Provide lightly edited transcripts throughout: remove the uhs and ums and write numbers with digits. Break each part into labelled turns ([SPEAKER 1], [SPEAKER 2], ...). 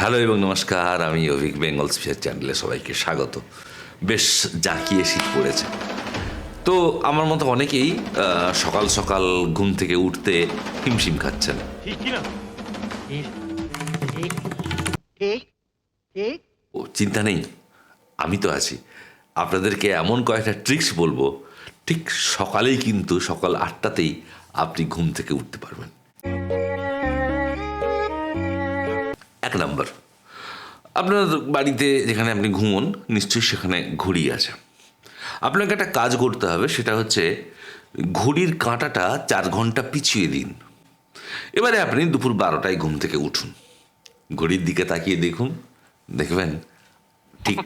[SPEAKER 1] Hello এবং নমস্কার, আমি অভিক বেঙ্গল স্পেশাল চ্যানেলে সবাইকে স্বাগত। বেশ জাঁকিয়ে শীত পড়েছে, তো আমার মতো অনেকেই সকাল সকাল ঘুম থেকে উঠতে হিমশিম খাচ্ছেন। ও চিন্তা নেই, আমি তো আছি। আপনাদেরকে এমন কয়েকটা ট্রিক্স বলবো, ঠিক সকালেই কিন্তু সকাল 8টাতেই আপনি ঘুম থেকে উঠতে পারবেন। 1 নম্বর, আপনার বাড়িতে যেখানে আপনি ঘুমোন নিশ্চয়ই সেখানে ঘড়ি আছে। আপনাকে একটা কাজ করতে হবে, সেটা হচ্ছে ঘড়ির কাঁটাটা 4 ঘন্টা পিছিয়ে দিন। এবারে আপনি দুপুর 12টায় ঘুম থেকে উঠুন, ঘড়ির দিকে তাকিয়ে দেখুন, দেখবেন ঠিক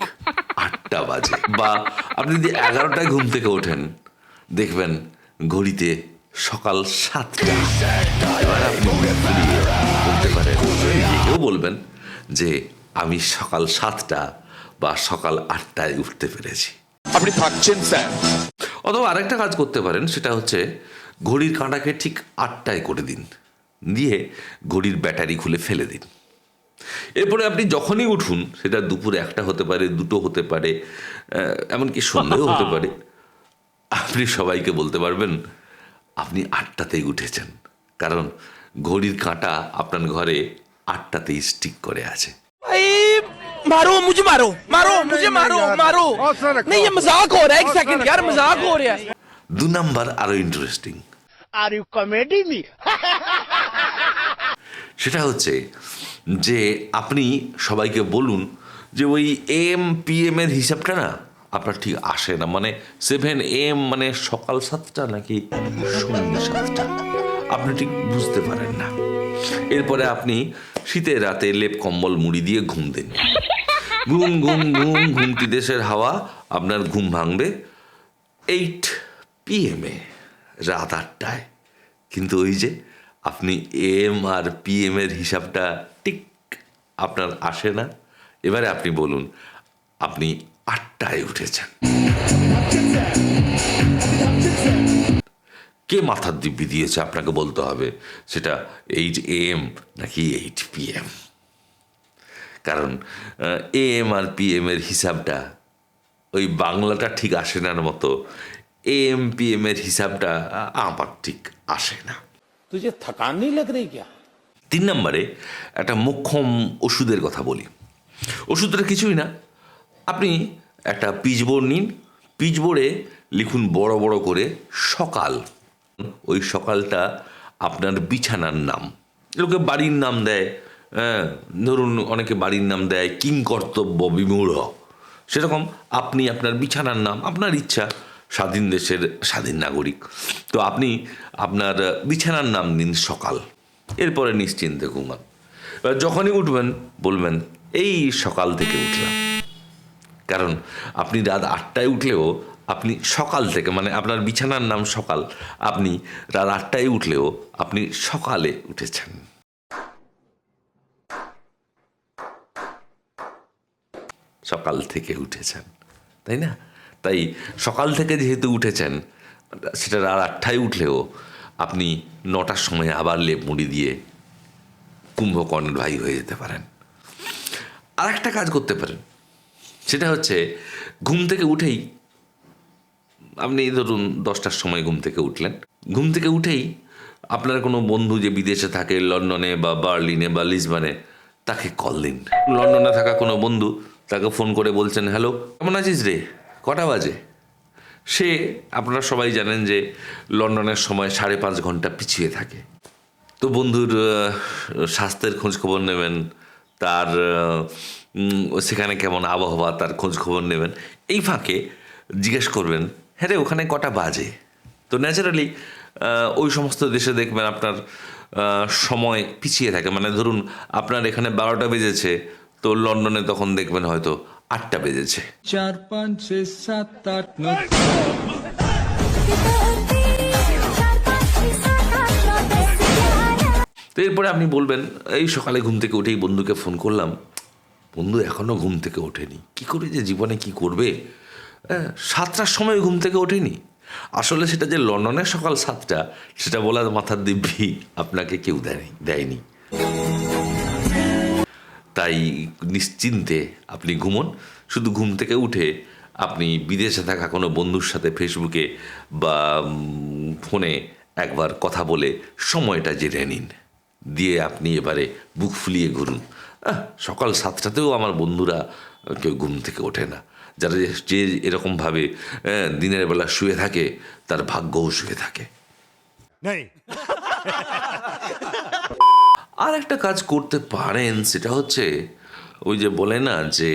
[SPEAKER 1] 8টা বাজে। বা আপনি যদি 11টায় ঘুম থেকে ওঠেন, দেখবেন ঘড়িতে সকাল 7টা। এবার আপনি বলতে পারেন, নিজেকেও বলবেন যে আমি সকাল 7টা বা সকাল 8টায় উঠতে পেরেছি।
[SPEAKER 2] আপনি থাকছেন স্যার।
[SPEAKER 1] অথবা আরেকটা কাজ করতে পারেন, সেটা হচ্ছে ঘড়ির কাঁটাকে ঠিক 8টায় করে দিন, দিয়ে ঘড়ির ব্যাটারি খুলে ফেলে দিন। এরপরে আপনি যখনই উঠুন, সেটা দুপুর 1টা হতে পারে, 2টো হতে পারে, এমনকি সন্ধ্যেও হতে পারে, আপনি সবাইকে বলতে পারবেন আপনি 8টাতেই উঠেছেন, কারণ ঘড়ির কাঁটা আপনার ঘরে 8টাতেই স্টিক করে আছে।
[SPEAKER 3] मारो मुझे मारो मारो मुझे मारो मारो नहीं ये मजाक हो रहा है एक सेकंड यार मजाक हो रहा है
[SPEAKER 1] 2 নাম্বার আরো interesting.
[SPEAKER 3] Are you comedy me
[SPEAKER 1] সেটা হচ্ছে যে আপনি সবাইকে বলুন যে ওই PM এর হিসাবটা না আপনার ঠিক আসে না, মানে 7 AM মানে সকাল 7টা নাকি সন্ধ্যে 7টা, আপনি ঠিক বুঝতে পারেন না। এরপরে আপনি শীতের রাতে লেপ কম্বল মুড়ি দিয়ে ঘুম দেন, ঘুম ঘুম ঘুম ঘুমটি দেশের হাওয়া, আপনার ঘুম ভাঙবে 8 PM রাত 8টায়। কিন্তু ওই যে আপনি AM আর PM এর হিসাবটা ঠিক আপনার আসে না। এবারে আপনি বলুন আপনি 8টায় উঠেছেন। কে মাথার দিব্যি দিয়েছে আপনাকে বলতে হবে সেটা 8 AM নাকি 8 PM, কারণ AM আর PM এর হিসাবটা ওই বাংলাটা ঠিক আসে না মতো AM-PM এর হিসাবটা আমার ঠিক আসে না।
[SPEAKER 3] तुझे थकान नहीं लग रही क्या
[SPEAKER 1] 3 নম্বরে একটা মোক্ষম ওষুধের কথা বলি। ওষুধটা কিছুই না, আপনি একটা পিচবোর্ড নিন, পিচবোর্ডে লিখুন বড় বড় করে সকাল। ওই সকালটা আপনার বিছানার নাম, লোকে বাড়ির নাম দেয়, ধরুন অনেকে বাড়ির নাম দেয় কিংকর্তব্য বিমূঢ়, সেরকম আপনি আপনার বিছানার নাম, আপনার ইচ্ছা, স্বাধীন দেশের স্বাধীন নাগরিক, তো আপনি আপনার বিছানার নাম দিন সকাল। এরপরে নিশ্চিন্তে ঘুমান। এবার যখনই উঠবেন বলবেন এই সকাল থেকে উঠলাম, কারণ আপনি রাত 8টায় উঠলেও আপনি সকাল থেকে, মানে আপনার বিছানার নাম সকাল, আপনি রাত 8টায় উঠলেও আপনি সকালে উঠেছেন। সকাল থেকে উঠেছেন, তাই না? তাই সকাল থেকে যেহেতু উঠেছেন, সেটা রাত 8টায় উঠলেও আপনি 9টার সময় আবার লেপ মুড়ি দিয়ে কুম্ভকর্ণের ভাই হয়ে যেতে পারেন। আর একটা কাজ করতে পারেন, সেটা হচ্ছে ঘুম থেকে উঠেই আপনি ধরুন 10টার সময় ঘুম থেকে উঠলেন, ঘুম থেকে উঠেই আপনার কোনো বন্ধু যে বিদেশে থাকে, লন্ডনে বা বার্লিনে বা লিসবনে, তাকে কল দিন। লন্ডনে থাকা কোনো বন্ধু, তাকে ফোন করে বলছেন হ্যালো কেমন আছিস রে, কটা বাজে? সে, আপনারা সবাই জানেন যে লন্ডনের সময় 5.5 ঘন্টা পিছিয়ে থাকে। তো বন্ধুর স্বাস্থ্যের খোঁজ খবর নেবেন, তার সেখানে কেমন আবহাওয়া তার খোঁজ খবর নেবেন। এই ফাঁকে জিজ্ঞেস করবেন হ্যাঁ রে ওখানে কটা বাজে। তো ন্যাচারালি ওই সমস্ত দেশে দেখবেন আপনার সময় পিছিয়ে থাকে, মানে ধরুন আপনার এখানে 12টা বেজেছে, তো লন্ডনে তখন দেখবেন হয়তো 8টা বেজেছে।
[SPEAKER 4] 4 5 6 7 8 9
[SPEAKER 1] তো এরপরে আপনি বলবেন এই সকালে ঘুম থেকে উঠেই বন্ধুকে ফোন করলাম, বন্ধু এখনও ঘুম থেকে ওঠেনি, কী করে যে জীবনে কি করবে, 7টার সময় ঘুম থেকে ওঠেনি। আসলে সেটা যে লন্ডনের সকাল 7টা, সেটা বলার মাথার দিব্যি আপনাকে কেউ দেয়নি। তাই নিশ্চিন্তে আপনি ঘুমোন। শুধু ঘুম থেকে উঠে আপনি বিদেশে থাকা কোনো বন্ধুর সাথে ফেসবুকে বা ফোনে একবার কথা বলে সময়টা জেনে নিন, দিয়ে আপনি এবারে বুক ফুলিয়ে ঘুরুন। সকাল 7টাতেও আমার বন্ধুরা কেউ ঘুম থেকে ওঠে না। যারা যে এরকমভাবে দিনের বেলা শুয়ে থাকে তার ভাগ্যও শুয়ে থাকে। আর একটা কাজ করতে পারেন, সেটা হচ্ছে ওই যে বলে না যে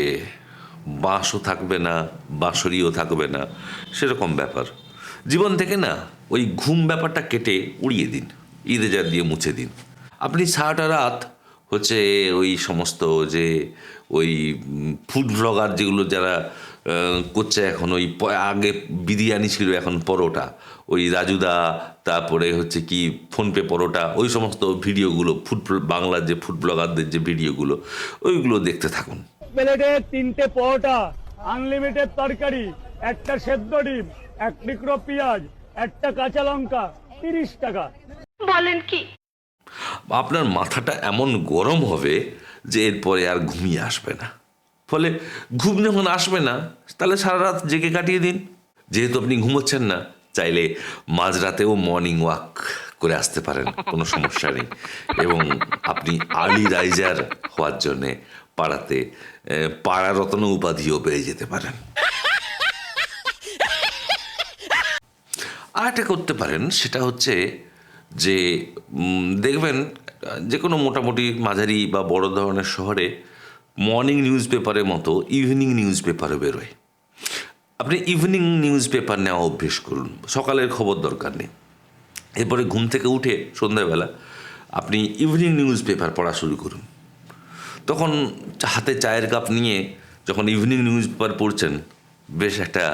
[SPEAKER 1] বাঁশও থাকবে না বাঁশরিও থাকবে না, সেরকম ব্যাপার। জীবন থেকে না ওই ঘুম ব্যাপারটা কেটে উড়িয়ে দিন, ইরেজার দিয়ে মুছে দিন। আপনি সারাটা রাত হচ্ছে ওই সমস্ত যে ওই ফুড ব্লগার যেগুলো যারা করছে এখন, ওই আগে বিরিয়ানি ছিল এখন পরোটা, ওই রাজুদা, তারপরে হচ্ছে কি ফোনপে পরোটা, ওই সমস্ত ভিডিওগুলো বাংলার যে ফুড ব্লগারদের যে ভিডিওগুলো, ওইগুলো দেখতে থাকুন।
[SPEAKER 2] প্লেটে 3টে পরোটা, আনলিমিটেড তরকারি, একটা সেদ্ধ ডিম, 1 টুকরো পেঁয়াজ, একটা কাঁচা লঙ্কা, 30 টাকা।
[SPEAKER 5] বলেন কি?
[SPEAKER 1] আপনার মাথাটা এমন গরম হবে যে এরপরে আর ঘুমিয়ে আসবে না। ফলে ঘুম যখন আসবে না, তাহলে সারা রাত জেগে কাটিয়ে দিন। যেহেতু আপনি ঘুমোচ্ছেন না, চাইলে মাঝরাতেও মর্নিং ওয়াক করে আসতে পারেন, কোনো সমস্যা নেই। এবং আপনি আর্লি রাইজার হওয়ার জন্যে পাড়াতে পাড়ারত্ন উপাধিও পেয়ে যেতে পারেন। আর একটা করতে পারেন, সেটা হচ্ছে যে দেখবেন যে কোনো মোটামুটি মাঝারি বা বড় ধরনের শহরে মর্নিং নিউজ পেপারের মতো ইভিনিং নিউজ পেপারও বেরোয়। আপনি ইভিনিং নিউজ পেপার নেওয়া অভ্যেস করুন, সকালের খবর দরকার নেই। এরপরে ঘুম থেকে উঠে সন্ধ্যাবেলা আপনি ইভিনিং নিউজ পেপার পড়া শুরু করুন। তখন হাতে চায়ের কাপ নিয়ে যখন ইভিনিং নিউজ পেপার পড়ছেন, বেশ একটা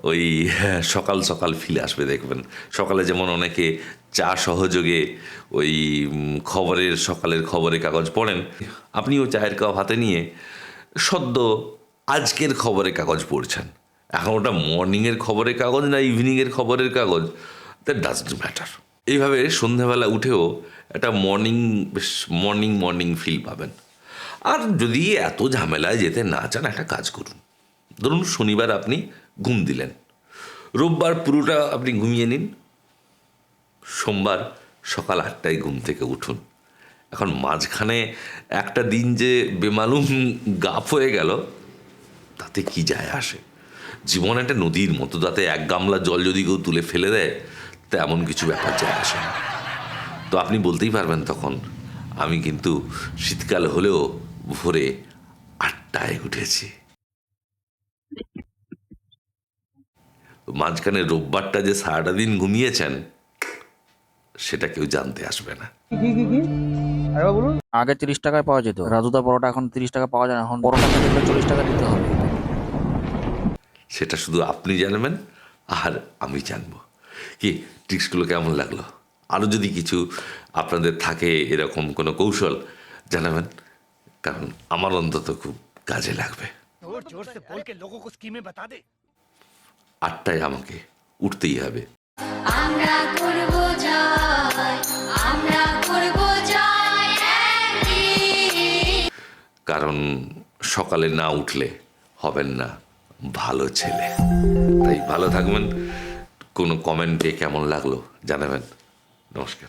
[SPEAKER 1] ওই সকাল সকাল ফিল আসবে। দেখবেন সকালে যেমন অনেকে চা সহযোগে ওই সকালের খবরের কাগজ পড়েন, আপনিও চায়ের কাপ হাতে নিয়ে সদ্য আজকের খবরের কাগজ পড়ছেন। এখন ওটা মর্নিংয়ের খবরের কাগজ না ইভিনিংয়ের খবরের কাগজ, দ্যাট ডাজন্ট ম্যাটার। এইভাবে সন্ধ্যাবেলা উঠেও একটা মর্নিং ফিল পাবেন। আর যদি এত ঝামেলায় যেতে না চান, একটা কাজ করুন। ধরুন শনিবার আপনি ঘুম দিলেন, রোববার পুরোটা আপনি ঘুমিয়ে নিন, সোমবার সকাল 8টায় ঘুম থেকে উঠুন। এখন মাঝখানে একটা দিন যে বেমালুম গাফ হয়ে গেল, তাতে কি যায় আসে? জীবন একটা নদীর মতো, তাতে 1 গামলা জল যদি কেউ তুলে ফেলে দেয়, তা এমন কিছু ব্যাপার যায় আসে না। তো আপনি বলতেই পারবেন তখন, আমি কিন্তু শীতকাল হলেও ভোরে 8টায় উঠেছি। মাঝখানে রোববারটা যে সারাটা দিন ঘুমিয়েছেন, সেটা কেউ জানতে আসবে না।
[SPEAKER 6] আগে 30 টাকায় পাওয়া যেত রাজুদা পরোটা, এখন 30 টাকা পাওয়া যায় না। এখন পরোটা খেতে গেলে 40 টাকা দিতে হবে।
[SPEAKER 1] সেটা শুধু আপনি জানবেন আর আমি জানবো। কি ট্রিক্সগুলো কেমন লাগলো? আরও যদি কিছু আপনাদের থাকে এরকম কোনো কৌশল, জানাবেন, কারণ আমার অন্তত খুব কাজে লাগবে। 8টায় আমাকে উঠতেই হবে।
[SPEAKER 5] আমরা করব জয়, আমরা করব জয় একদিন।
[SPEAKER 1] কারণ সকালে না উঠলে হবেন না ভালো ছেলে। তাই ভালো থাকবেন। কোনো কমেন্টে কেমন লাগলো জানাবেন। নমস্কার।